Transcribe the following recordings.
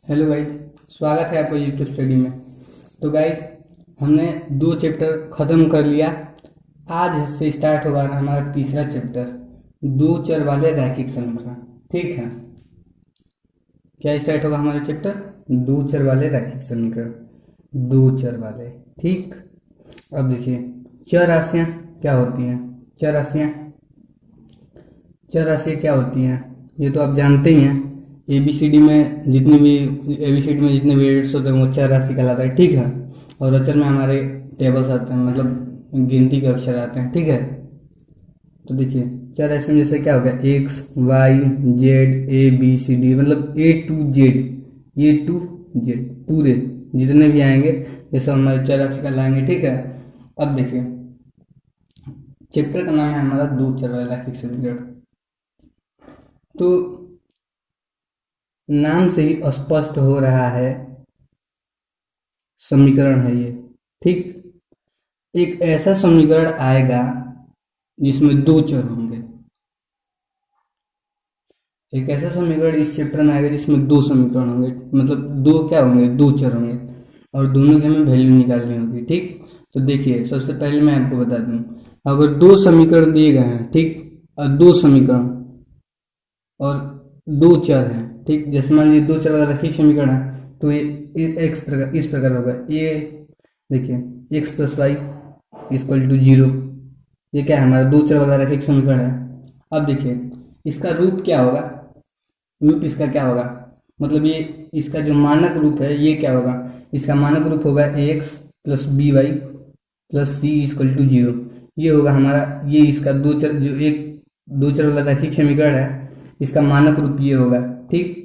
Hello guys, स्वागत है आपका यूट्यूब स्टडी में। तो गाइज, हमने 2 चैप्टर ख़त्म कर लिया। आज से स्टार्ट होगा हमारा तीसरा चैप्टर, 2 चर वाले रैखिक समीकरण। ठीक है, क्या स्टार्ट होगा हमारा चैप्टर? 2 चर वाले रैखिक समीकरण, 2 चर वाले। ठीक, अब देखिए चर राशियाँ क्या होती हैं। चर राशियाँ क्या होती हैं ये तो आप जानते ही हैं। एबीसीडी में जितने भी वेट्स होते हैं वो चर राशि कहलाता है। ठीक है, और अचर में हमारे टेबल्स आते हैं, मतलब गिनती के अक्षर आते हैं। ठीक है, तो देखिए चर राशि में जैसे क्या हो गया, X Y Z A B C D, मतलब ए टू जेड पूरे जितने भी आएंगे ये सब हमारे चर राशि कहलाएंगे। ठीक है, अब देखिए चैप्टर का नाम है हमारा 2 चर वाला रैखिक समीकरण। तो नाम से ही स्पष्ट हो रहा है समीकरण है ये। ठीक, एक ऐसा समीकरण आएगा जिसमें 2 चर होंगे। एक ऐसा समीकरण इस चैप्टर में आएगा जिसमें 2 समीकरण होंगे, मतलब 2 क्या होंगे, 2 चर होंगे और दोनों की हमें वैल्यू निकालनी होगी। ठीक, तो देखिए सबसे पहले मैं आपको बता दूं, अगर 2 समीकरण दिए गए हैं, ठीक, और 2 समीकरण और 2 चर हैं। ठीक, जैसे मान लीजिए 2 चर वाला रैखिक समीकरण है तो ये इस प्रकार होगा। ये देखिए X plus Y equal to 0, ये क्या है, हमारा 2 चर वाला रैखिक समीकरण है। अब देखिए इसका रूप क्या होगा, रूप इसका क्या होगा, मतलब ये इसका जो मानक रूप है ये क्या होगा, इसका मानक रूप होगा X plus B Y plus C equal to 0। ये होगा हमारा, ये इसका 2 चर जो एक 2 चर वाला रैखिक समीकरण है इसका मानक रूप ये होगा। ठीक,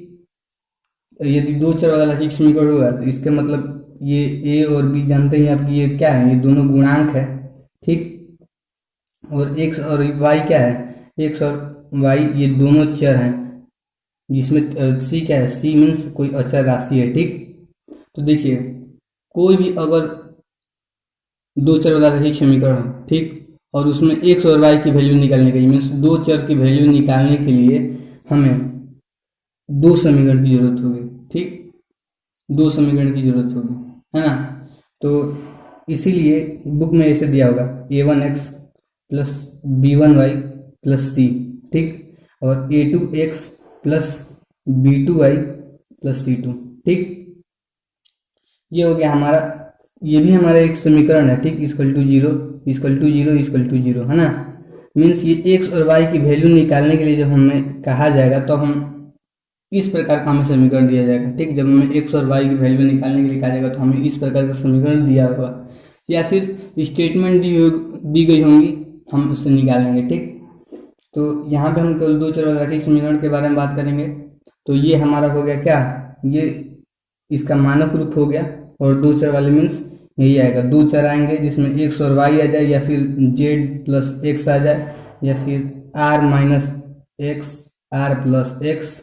यदि 2 चर वाला रैखिक समीकरण होगा तो इसके मतलब ये ए और बी जानते हैं आप, ये क्या है, ये दोनों गुणांक है। ठीक, और एक्स और वाई क्या है, एक्स और वाई ये दोनों चर हैं, जिसमें सी क्या है, सी मीन्स कोई अचर राशि है। ठीक, तो देखिए कोई भी अगर 2 चर वाला रैखिक समीकरण हो, ठीक, और उसमें एक्स और वाई की वैल्यू निकालने के लिए, मीन्स 2 चर की वैल्यू निकालने के लिए हमें 2 समीकरण की जरूरत होगी। ठीक, 2 समीकरण की जरूरत होगी, है ना। तो इसीलिए बुक में ऐसे दिया होगा a1x प्लस b1y प्लस सी। ठीक, और a2x plus b2y plus c2। ठीक, ये हो गया हमारा, ये भी हमारा एक समीकरण है। ठीक, इक्वल टू जीरो है ना। मीन्स ये एक्स और वाई की वैल्यू निकालने के लिए जब हमें कहा जाएगा तो हम इस प्रकार का हमें समीकरण दिया जाएगा। ठीक, जब हमें एक्स और वाई की वैल्यू निकालने के लिए कहा जाएगा तो हमें इस प्रकार का समीकरण दिया होगा, या फिर स्टेटमेंट दी गई होंगी, हम उससे निकालेंगे। ठीक, तो यहाँ पे हम केवल 2 चर वाले रैखिक समीकरण के बारे में बात करेंगे। तो ये हमारा हो गया क्या, ये इसका मानक रूप हो गया, और 2 चर वाले मीन्स यही आएगा, 2 चर आएंगे जिसमें एक्स और वाई आ जाए, या फिर जेड प्लस एक्स आ जाए, या फिर R minus X, R plus X,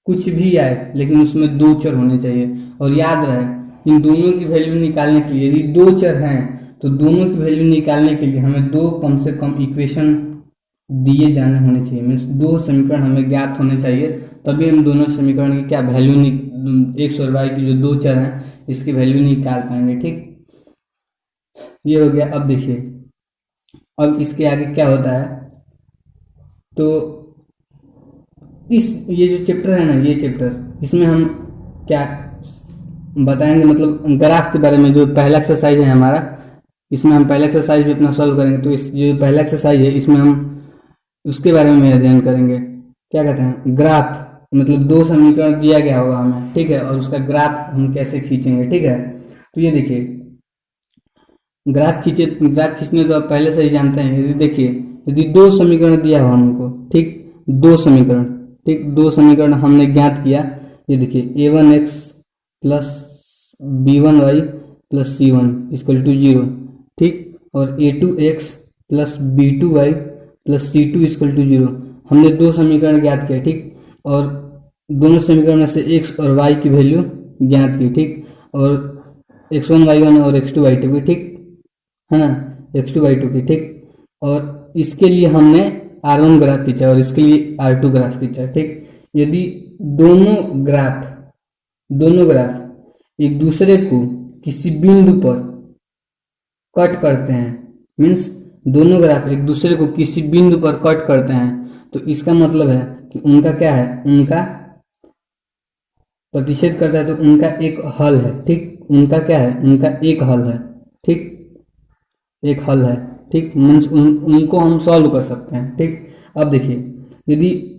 कुछ भी आए, लेकिन उसमें 2 चर होने चाहिए। और याद रहे इन दोनों की वैल्यू निकालने के लिए, यदि 2 चर हैं तो दोनों की वैल्यू निकालने के लिए हमें 2 कम से कम इक्वेशन दिए जाने होने चाहिए, मीन्स 2 समीकरण हमें ज्ञात होने चाहिए, तभी हम दोनों समीकरण की क्या वैल्यू, एक्स और वाई की जो 2 चर हैं इसकी वैल्यू निकाल पाएंगे। ठीक, ये हो गया। अब देखिए अब इसके आगे क्या होता है, तो ये जो चैप्टर है ना, ये चैप्टर, इसमें हम क्या बताएंगे, मतलब ग्राफ के बारे में। जो पहला एक्सरसाइज है हमारा, इसमें हम पहला एक्सरसाइज भी अपना सॉल्व करेंगे। तो इस जो पहला एक्सरसाइज है इसमें हम उसके बारे में अध्ययन करेंगे, क्या कहते हैं, ग्राफ, मतलब 2 समीकरण दिया गया होगा हमें, ठीक है, और उसका ग्राफ हम कैसे खींचेंगे। ठीक है, तो ये देखिए ग्राफ खींचने तो आप पहले से ही जानते हैं। यदि देखिए यदि 2 समीकरण दिया हो हमको, ठीक, 2 समीकरण, ठीक, 2 समीकरण हमने ज्ञात किया। ये देखिए a1x plus b1y plus c1 equal to 0, ठीक, और a2x plus b2y plus c2 equal to 0, हमने 2 समीकरण ज्ञात किया। ठीक, और दोनों समीकरण में से x और y की वैल्यू ज्ञात की। ठीक, और x1 y1 और x2 y2 की, ठीक है ना, x2 y2 की। ठीक, और इसके लिए हमने R1 ग्राफ खींचा और इसके लिए R2 ग्राफ खींचा। ठीक, यदि दोनों ग्राफ दोनों ग्राफ एक दूसरे को किसी बिंदु पर कट करते हैं, मीन्स दोनों ग्राफ एक दूसरे को किसी बिंदु पर कट करते हैं, तो इसका मतलब है कि उनका क्या है, उनका प्रतिषेध करता है तो उनका एक हल है। ठीक, उनका क्या है, उनका एक हल है। ठीक, एक हल है। ठीक, मीन्स उनको हम सॉल्व कर सकते हैं। ठीक, अब देखिए यदि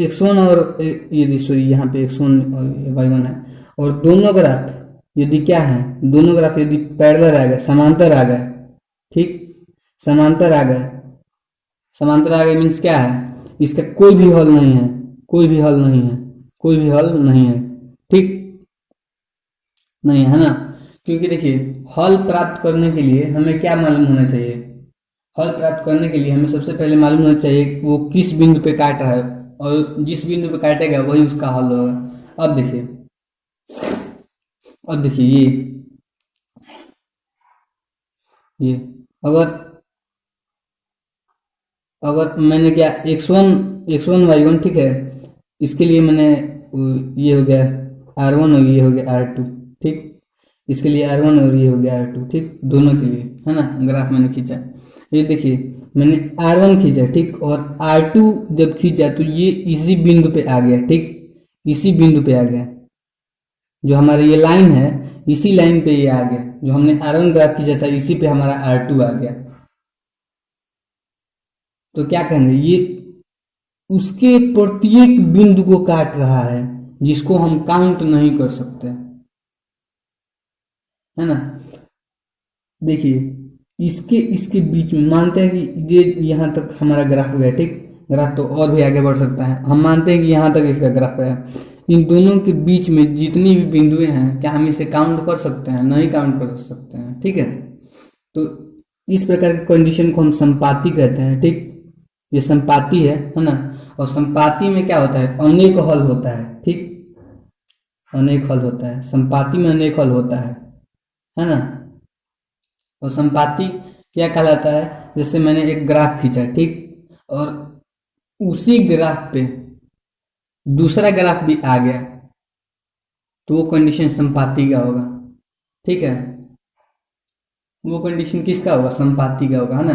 x1 और यदि सॉरी यहाँ पे x1 और y1 है और दोनों ग्राफ यदि क्या है, दोनों ग्राफ यदि पैरेलल आ गए, समांतर आ गए, ठीक, समांतर आ गए, समांतर आ गए मीन्स क्या है, इसका कोई भी हल नहीं है, कोई भी हल नहीं है, कोई भी हल नहीं है। ठीक, नहीं है ना, क्योंकि देखिए हल प्राप्त करने के लिए हमें क्या मालूम होना चाहिए, हल प्राप्त करने के लिए हमें सबसे पहले मालूम होना चाहिए कि वो किस बिंदु पे काट रहा है, और जिस बिंदु पे काटेगा वही उसका हल होगा। अब देखिए, अब देखिए ये अगर अगर मैंने क्या x1 y1, ठीक है, इसके लिए मैंने ये हो गया r1 और ये हो गया r2। ठीक, इसके लिए r1 और ये हो गया r2। ठीक, दोनों के लिए है ना, ग्राफ मैंने खींचा, ये देखिए मैंने r1 खींचा, ठीक, और r2 जब खींचा तो ये इसी बिंदु पे आ गया। ठीक, इसी बिंदु पे आ गया, जो हमारा ये लाइन है इसी लाइन पे ये आ गया, जो हमने r1 ग्राफ खींचा था इसी पे हमारा r2 आ गया। तो क्या कहेंगे, ये उसके प्रत्येक बिंदु को काट रहा है जिसको हम काउंट नहीं कर सकते, है ना। देखिए इसके इसके बीच में मानते हैं कि ये यहाँ तक हमारा ग्राफ गया। ठीक, ग्राफ तो और भी आगे बढ़ सकता है, हम मानते हैं कि यहाँ तक इसका ग्राफ गया। इन दोनों के बीच में जितनी भी बिंदुएं हैं, क्या हम इसे काउंट कर सकते हैं? नहीं काउंट कर सकते हैं। ठीक है, तो इस प्रकार की कंडीशन को हम संपाती कहते हैं। ठीक, ये संपाती है ना, और संपाती में क्या होता है, अनेक हल होता है। ठीक, अनेक हल होता है, संपाती में अनेक हल होता है ना। और संपाती क्या कहलाता है, जैसे मैंने एक ग्राफ खींचा, ठीक, और उसी ग्राफ पे दूसरा ग्राफ भी आ गया, तो वो कंडीशन संपाती का होगा। ठीक है, वो कंडीशन किसका होगा, संपाती का होगा, है ना।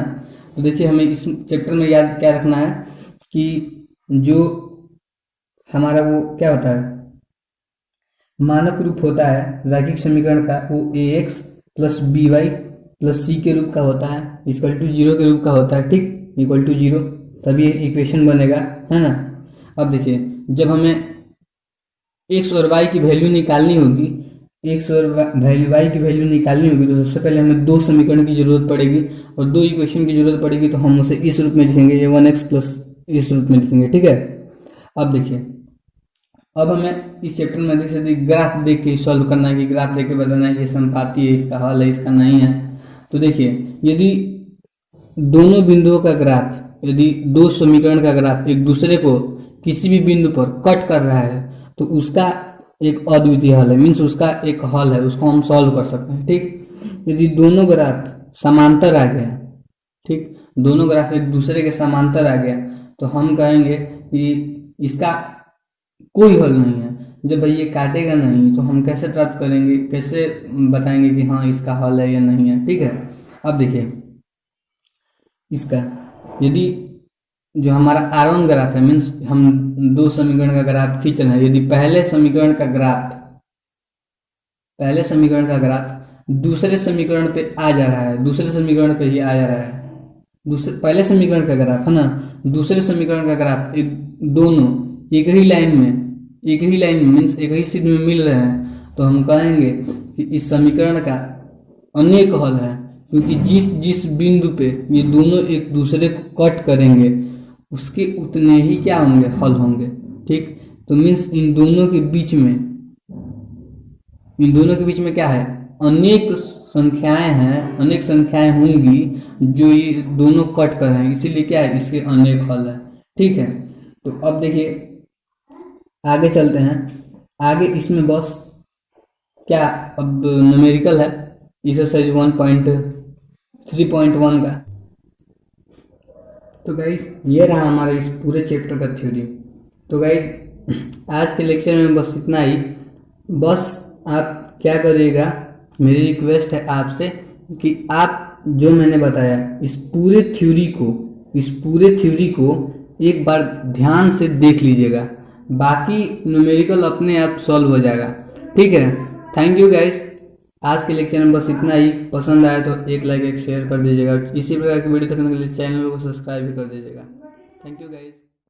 तो देखिए हमें इस चैप्टर में याद क्या रखना है कि जो हमारा वो क्या होता है, मानक रूप होता है रैखिक समीकरण का, वो ax plus by plus c के रूप का होता है, इक्वल टू 0 के रूप का होता है। ठीक, इक्वल टू 0, तभी इक्वेशन बनेगा, है ना। अब देखिए जब हमें x और y की वैल्यू निकालनी होगी, x और y की वैल्यू निकालनी होगी, तो सबसे पहले हमें दो समीकरण की जरूरत पड़ेगी और दो इक्वेशन की जरूरत पड़ेगी, तो हम उसे इस रूप में लिखेंगे, a1x प्लस इस रूप में लिखेंगे। ठीक है, अब देखिए अब हमें इस चैप्टर में अधिक से अधिक ग्राफ देख के सॉल्व करना है, कि ग्राफ देख के बताना है कि संपाती है, इसका हल है, इसका नहीं है। तो देखिए यदि दोनों बिंदुओं का ग्राफ, यदि दो समीकरण का ग्राफ एक दूसरे को किसी भी बिंदु पर कट कर रहा है, तो उसका एक अद्वितीय हल है, मीन्स उसका एक हल है, उसको हम सॉल्व कर सकते हैं। ठीक, यदि दोनों ग्राफ समांतर आ गया, ठीक, दोनों ग्राफ एक दूसरे के समांतर आ गया, तो हम कहेंगे कि इसका कोई हल नहीं है। जब भाई ये काटेगा नहीं तो हम कैसे प्राप्त करेंगे, कैसे बताएंगे कि हाँ इसका हल है या नहीं है। ठीक है, अब देखिए इसका यदि जो हमारा r1 ग्राफ है, मीन्स हम दो समीकरण का ग्राफ खींच रहे हैं, यदि पहले समीकरण का ग्राफ दूसरे समीकरण पे आ जा रहा है, दूसरे समीकरण पे ही आ जा रहा है, दूसरे पहले समीकरण का ग्राफ है ना, दूसरे समीकरण का ग्राफ एक दोनों एक ही लाइन में मीन्स एक ही सीध में मिल रहे हैं, तो हम कहेंगे कि इस समीकरण का अनेक हल है, क्योंकि जिस जिस बिंदु पे ये दोनों एक दूसरे को कट करेंगे उसके उतने ही क्या होंगे, हल होंगे। ठीक, तो मीन्स इन दोनों के बीच में क्या है, अनेक संख्याएं हैं, अनेक संख्याएं होंगी जो ये दोनों कट कर रहे हैं, इसीलिए क्या है, इसके अनेक हल है। ठीक है, तो अब देखिए आगे चलते हैं। आगे इसमें बस क्या, अब न्यूमेरिकल है, एक्सरसाइज 1.3.1 का। तो गाइस ये रहा हमारा इस पूरे चैप्टर का थ्योरी। तो गाइस आज के लेक्चर में बस इतना ही। बस आप क्या करिएगा, मेरी रिक्वेस्ट है आपसे कि आप जो मैंने बताया इस पूरे थ्योरी को एक बार ध्यान से देख लीजिएगा, बाकी न्यूमेरिकल अपने आप सॉल्व हो जाएगा। ठीक है, थैंक यू गाइस। आज के लेक्चर में बस इतना ही। पसंद आया तो एक लाइक एक शेयर कर दीजिएगा। इसी प्रकार की वीडियो देखने के लिए चैनल को सब्सक्राइब भी कर दीजिएगा। Thank you guys.